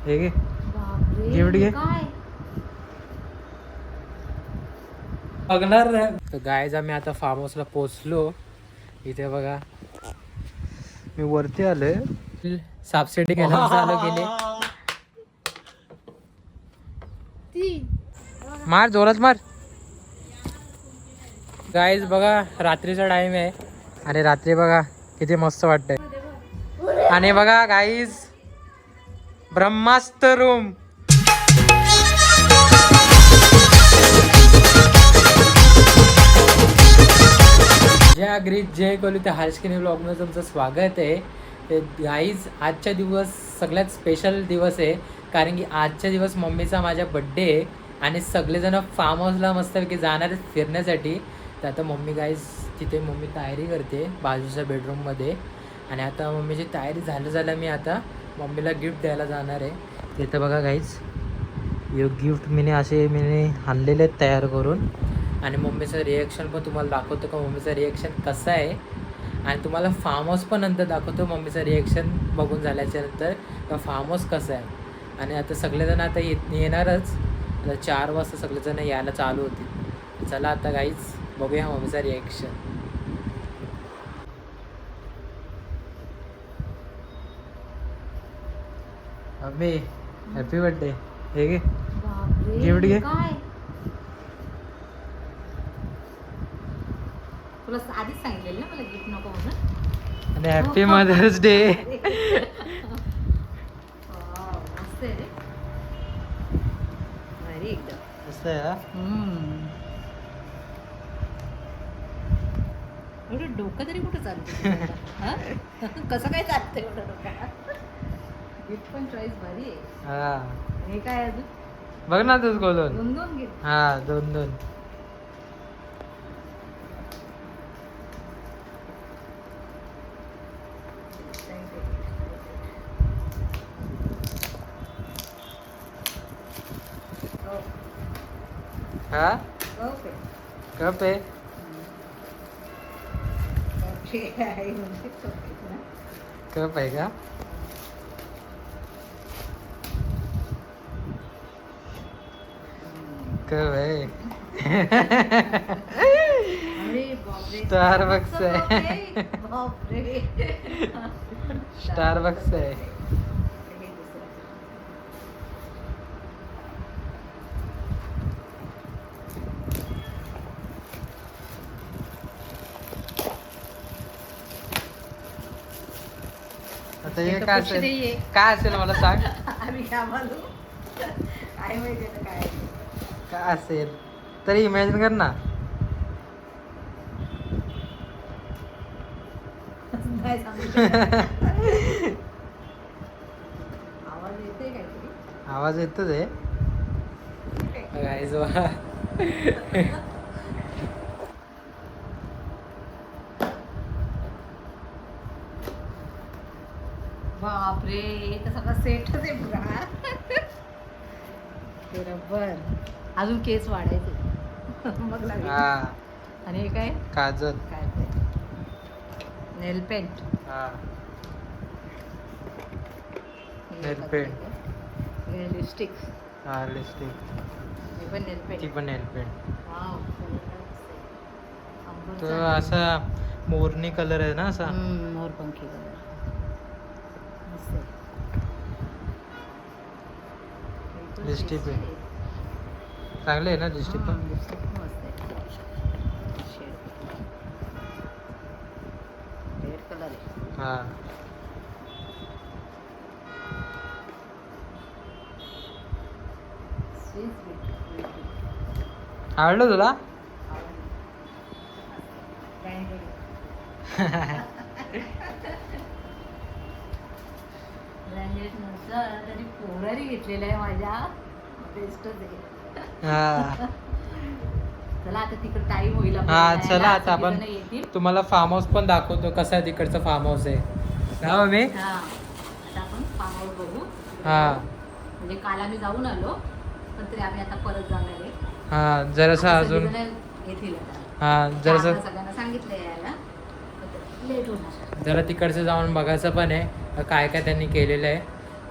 हे घे बापरे, गिफ्ट घे. काय बघणार नाही. तर गायज आम्ही आता फार्म हाऊसला पोचलो. इथे बघा मी वरती आलोय. सापसेटी घ्यायला चालू केले. ती मार जोरात मार. गाईज बघा रात्रीचा टाइम आहे आणि रात्री बघा किती मस्त वाटतंय. आणि बघा गाईज ब्रह्मास्त्र रूम. जय अग्री जय कोहली. त्या हार्शकिनी ब्लॉगमध्ये तुमचं स्वागत आहे. ते गाईज आजचा दिवस सगळ्यात स्पेशल दिवस आहे कारण की आजच्या दिवस मम्मीचा माझ्या बड्डे आहे आणि सगळेजण फार्म हाऊसला मस्तपैकी जाणार आहेत फिरण्यासाठी. तर आता मम्मी गाईज तिथे मम्मी तयारी करते बाजूच्या बेडरूममध्ये आणि आता मम्मीची तयारी झालं मी आता मम्मीला गिफ्ट द्यायला जाणार आहे. तिथं बघा गाईज यो गिफ्ट मी आणलेले आहेत तयार करून आणि मम्मीचं रिॲक्शन पण तुम्हाला दाखवतो का मम्मीचं रिॲक्शन कसं आहे आणि तुम्हाला फार्म हाऊस पण नंतर दाखवतो मम्मीचं रिॲक्शन बघून झाल्याच्यानंतर का फार्म हाऊस कसं आहे. आणि आता सगळेजण आता येणारच. आता 4 वाजता सगळेजण यायला चालू होतील. चला आता गाईज बघूया मम्मीचा रिॲक्शन. Mummy happy birthday. हे घे बापरे, गिफ्ट घे. काय तुला आधीच सांगितलेलं ना मला गिफ्ट नको म्हणून. आणि हॅपी मदर्स डे. मस्त आहे रे, भारी एकदम. मस्त आहे हा. एवढं डोकं तरी कुठं चालतं कसं काय चालतं एवढं डोक्याला. गिफ्ट पण चॉईस भारी आहे. हा हे काय अजून बघ ना तूच खोलून. 2 गिफ्ट. हा 2 हा ओके कप आहे. कप आहे का. कप आहे. अरे बापरे, स्टारबक्स आहे. बापरे. स्टारबक्स आहे. आता हे काय असेल काय असेल मला सांग. आम्ही काय बोलू काय माहिती आता काय काय असेल तरी इमॅजिन कर ना. नाही सांगू शकत. आवाज येते काहीतरी. आवाज येतोच आहे. गाईज बापरे, तर सगळं सेटच आहे पुरा. बरोबर, अजून केस वाढायचे मग लागेल. हा आणि हे काय काजल. काय ते नेल पेंट. हा नेल पेंट. लिपस्टिक. हा लिपस्टिक. हे पण नेल पेंट. ती पण नेल पेंट. वाव, तो असा मोरनी कलर आहे ना असा. मोरपंखी कलर. लिपस्टिक पण चांगले आहे ना. लिपस्टिक पण रेड कलर आहे. हा आवडलं तुला. ब्रँडेड नसलं तरी पोराने घेतलेलं आहे माझ्या. बेस्टच आहे. हा चला आता तिकडे टाइम होईल हा आपल्याला चला जायला. आता आपण सगळेजण येतील. तुम्हाला फार्म हाऊस पण दाखवतो कसं आहे तिकडचं फार्म हाऊस आहे ना मम्मी. हा, आता आपण फार्म हाऊस बघू. हा म्हणजे काल आम्ही जाऊन आलो पण तरी आम्ही आता परत जाणार आहे. हा जरासं आता अजून सगळेजण येतील आता. हा जरासं सगळ्यांना सांगितलं यायला लेट होणार. जरा तिकडचं जाऊन बघायचं पण आहे काय काय त्यांनी केलेलं आहे.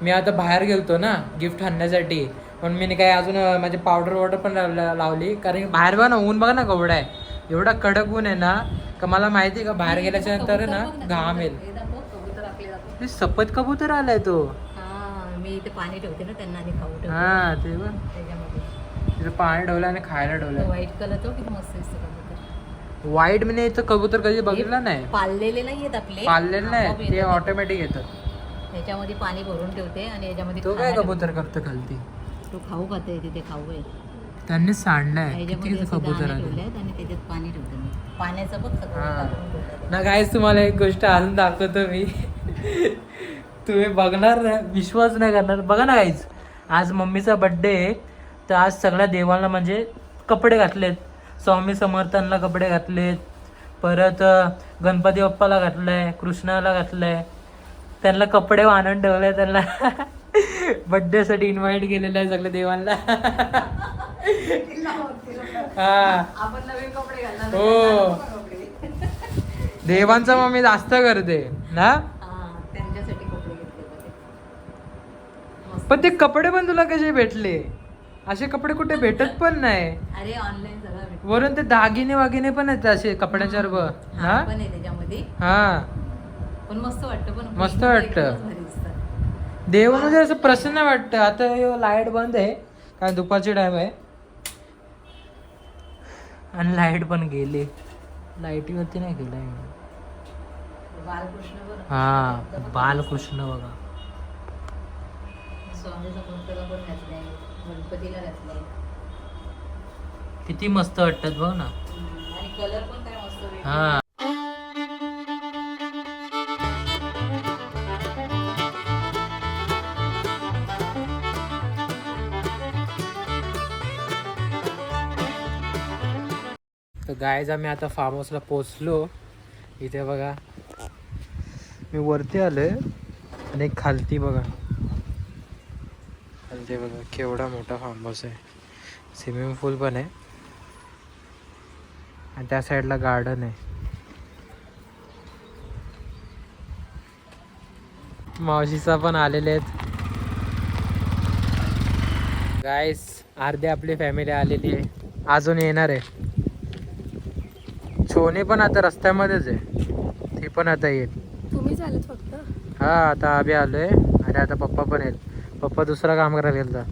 मी आता बाहेर गेलतो ना गिफ्ट आणण्यासाठी, पण मी काय अजून माझे पावडर पण लावली, कारण की बाहेर बघा ना ऊन बघा ना केवढा आहे, एवढा कडक ऊन आहे ना का मला माहिती आहे का बाहेर गेल्याच्या नंतर ना घाम येईल. ते सफेद कबूतर आलाय तो. मी इथे पाणी ठेवते ना त्यांना आधी खाऊ ठेवते. हा ते बघ त्याच्यामध्ये तिथे पाणी ठेवलं आणि खायला ठेवलं. व्हाईट कलर तो किती मस्त दिसतो कबूतर. वाईट मी इथं कबूतर कधी बघितलं नाही. पाळलेले नाही आहेत आपले, पाळलेलं नाही, आपोआप ते येतात. ऑटोमॅटिक येतात. त्याच्यामध्ये पाणी भरून ठेवते आणि याच्यामध्ये तो काय खायला कबूतर करतो खालती? ठेवते. तो खाऊ खाते तिथे खाऊ आहे. त्यांनी सांडलाय याच्यामध्ये किती असे कबूतर दाणे आले. ठेवलेत आणि त्याच्यात पाणी ठेवते मी. पाण्याचं बघ सगळं हा. टाकून ठेवलंय. ना काहीच तुम्हाला एक गोष्ट अजून दाखवतो मी. तुम्ही बघणार ना, विश्वास नाही करणार. बघा ना काहीच, आज मम्मीचा बर्थडे आहे, तर आज सगळ्या देवांना म्हणजे कपडे घातलेत. स्वामी समर्थांना कपडे घातलेत, परत गणपती बाप्पाला घातलंय, कृष्णाला घातलंय, त्यांना कपडे आणून ठेवले, त्यांना बर्थडे साठी इन्व्हाइट केलेलं आहे सगळ्या देवांना. हा आपण नवीन कपडे घालणार. हो, देवांचं मम्मी जास्त करते ना. त्यांच्यासाठी कपडे घेतले होते. पण ते कपडे पण तुला कसे भेटले? असे कपडे कुठे भेटत पण नाही. अरे ऑनलाईन सगळं भेटतं. वरून ते दागिने वागिने पण आहेत असे कपड्याच्या वर हा, ना. पण आहे त्याच्यामध्ये, हा पण मस्त वाटतं. पण मस्त वाटतं. एकदमच भारी दिसतात. देव म्हणजे असं प्रसन्न वाटतं. आता लाईट बंद आहे कारण दुपारची टाइम आहे आणि लाईट पण गेली. लाईटीवरती नाही गेलाय. बालकृष्ण बरं. हा बालकृष्ण बघा. स्वामीचा पुस्तकं पण घातलंय, गणपतीला घातलंय. किती मस्त वाटतात बघ ना. आणि कलर पण काय मस्त वेगळे. हा तर गायज आम्ही आता फार्म हाऊसला पोचलो. इथे बघा मी वरती आलोय आणि एक खालती बघा, खालती बघा केवढा मोठा फार्म हाऊस आहे. स्विमिंग पूल पण आहे आणि त्या साईडला गार्डन आहे. मावशीचा पण आलेले आहेत. गाईस अर्धी आपली फॅमिली आलेली आहे, अजून येणार आहे. छोनी पण आता रस्त्यामध्येच आहे, ती पण आता येईल. तुम्ही झालेत फक्त. हा आता आम्ही आलोय आणि आता पप्पा पण येईल. पप्पा दुसरं काम करायला गेलता.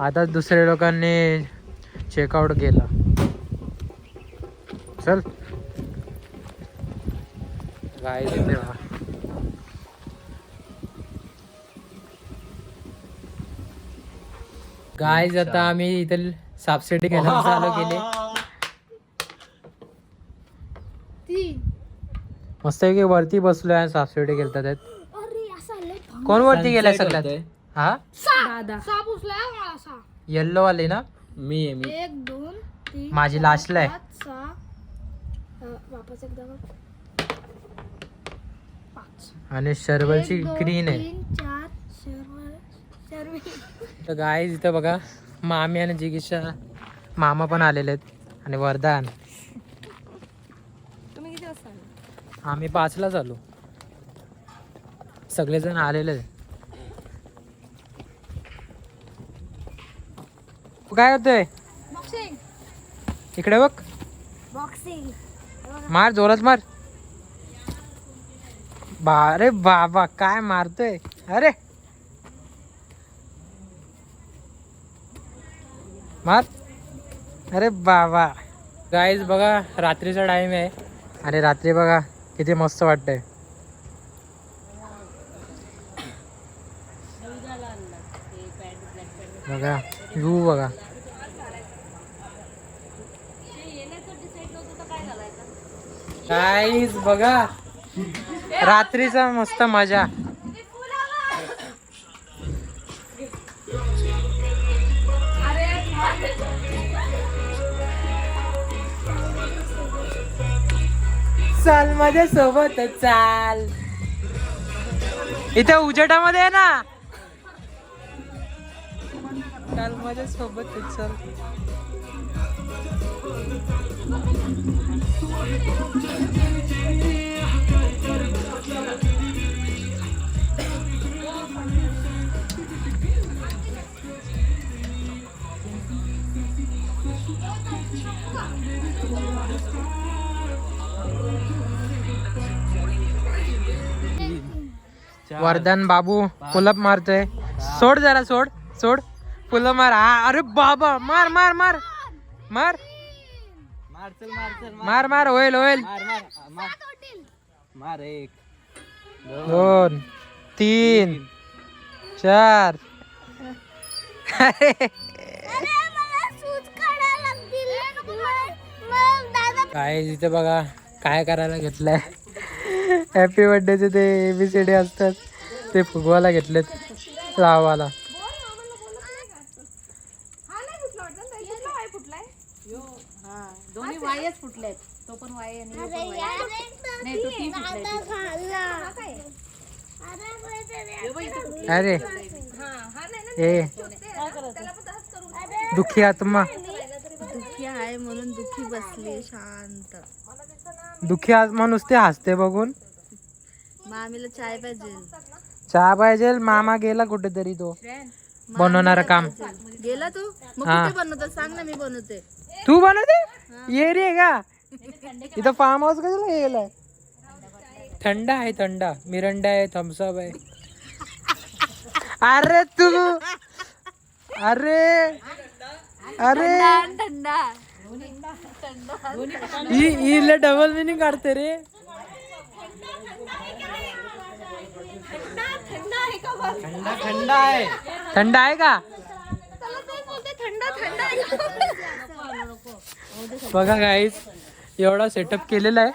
आता दुसऱ्या लोकांनी चेकआउट केला. चल गाईस इथे बघा. गाईज आता आम्ही इथे सापसिडी घ्यायला चालू केली. मस्त की वरती बसलोय आणि सापसिडी घेतात. अरे असं आलंय. कोण वरती गेलाय सगळ्यात? हा दादा साप उचलाय मला असा. येल्लो वाली ना. मी 1 2 3 माझी लास्टला आहे. 5 6 वापस एकदा बघ. 5 आणि शर्वलची 1 2 ग्रीन आहे. 3 4 शर्वल. तर गाईज इथं बघा मामी आणि जिगीशा मामा पण आलेले आहेत आणि वरदान. तुम्ही किती वाजता आले? आम्ही 5ला आलो. सगळेजण आलेले आहेत. काय होतंय बॉक्सिंग. इकडे बघ. बॉक्सिंग. मार जोरात मार. अरे बाबा काय मारतोय. अरे मार. अरे बाबा. गाईज बघा रात्रीचा टाइम आहे आणि रात्री बघा किती मस्त वाटतंय. बघा व्ह्यू बघा. गाईज बघा रात्रीचा मस्त मजा. चाल माझ्या सोबत चाल. इथे उजेडामध्ये आहे ना. चाल माझ्या सोबत चल. वरदान बाबू पुलअप मारतोय. सोड जरा, सोड सोड. पुलअप मार. हा, अरे बाबा, मार मार मार मार मार मार. होईल होईल. मार 1 2 3 4. काय इथे बघा काय करायला घेतलंय. हॅपी बर्थडेचे ते ABCD असतात ते फुगवायला घेतलेत लावाला. दोन्ही वायच फुटलेत. तो पण वाय आणि तो पण वाय. नाही तो टी फुटलाय. अरे ए दुखी आत्मा. दुःखी आहे म्हणून दुःखी बसली शांत. दुखी आत्मा नुसते हसते बघून. मामीला चाय पाहिजे. चहा पाहिजे. मामा गेला कुठेतरी तो बनवणारा काम. गेला तू मग हा. कुठे बनवतो सांग ना मी बनवते. तू बनवते. ये रे का इथं फार्म हाऊस कशाला गेलाय. थंड आहे थंड. मिरंडा आहे, थम्सअप आहे. अरे तू अरे अरे थंडा ही डबल मिनिंग काढते रे. थंड आहे. थंड आहे का बघा गाईज. एवढा सेटअप केलेला आहे.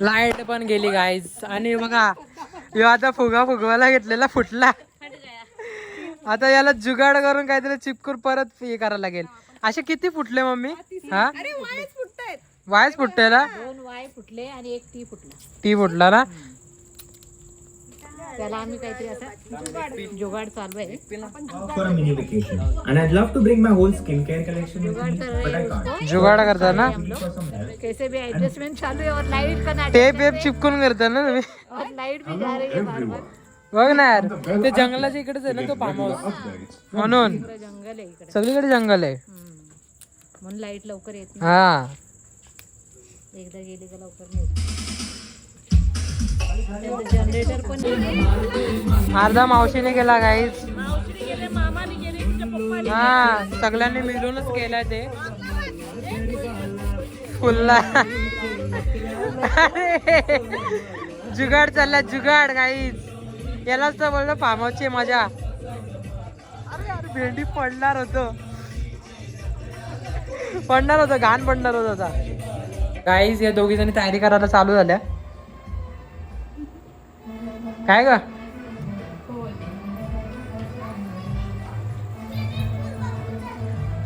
लाईट पण गेली गाईज. आणि बघा ह्यो आता फुगवायला घेतलेला फुटला. आता याला जुगाड करून काहीतरी चिपकून परत हे करायला लागेल. असे किती फुटले मम्मी. हा वायच फुटते ना. 2 वाय फुटले आणि 1 टी फुटला. टी फुटला ना. त्याला आम्ही काहीतरी असं जुगाड चालू आहे. for a mini vacation and I'd love to bring my whole skincare collection with me but I can't. जुगाड करता ना. For some help. कैसे भी एडजस्टमेंट चालू है और लाइट का नाटक टेप वेप चिपकून करता ना तुम्ही. और लाइट भी जा रही है बार बार. बघ ना यार ते जंगलाच्या इकडेच आहे ना तो फार्म हाऊस. म्हणून जंगल आहे इकडे. सगळीकडे जंगल आहे. म्हणून लाईट लवकर येत हा नाही. एकदा गेली का लवकर नाही येत. जनरेटर पण अर्धा मावशीने केला गाईच. हा सगळ्यांनी मिळूनच केलाय ते फुल्ला. जुगाड चालला जुगाड गाईच. यालाच तर बोललो फार्म हाऊसची मजा. अरे अरे भेंडी पडणार होतो घाण पडणार होत आता. गाईज या दोघी जणी तयारी करायला चालू झाल्या. काय ग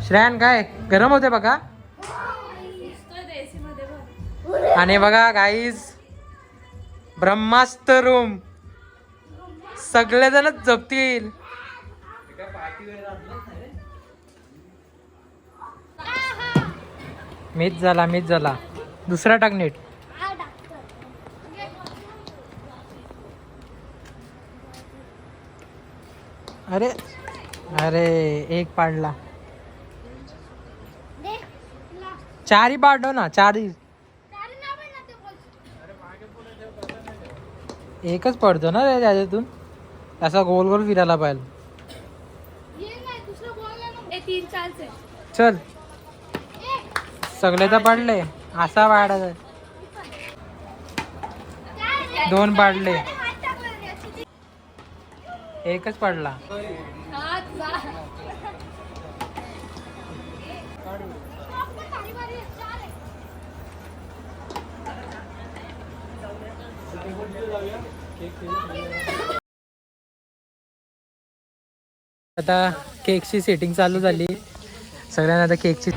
श्रेयान काय गरम होते बघा. आणि बघा गाईज ब्रह्मास्त्र रूम सगळेजणच जपतील. मीच झाला दुसरा टाक नीट. अरे अरे एक पाडला. 4 पाडो ना 4. एकच पडतो ना रे त्याच्यातून. असा गोल गोल फिरायला पाहिजे. चल सगळे तर पडले. असा पाडायचा. 2 पाडले एकच पडला. आता केकची सेटिंग चालू झाली. सगळ्यांना आता केकची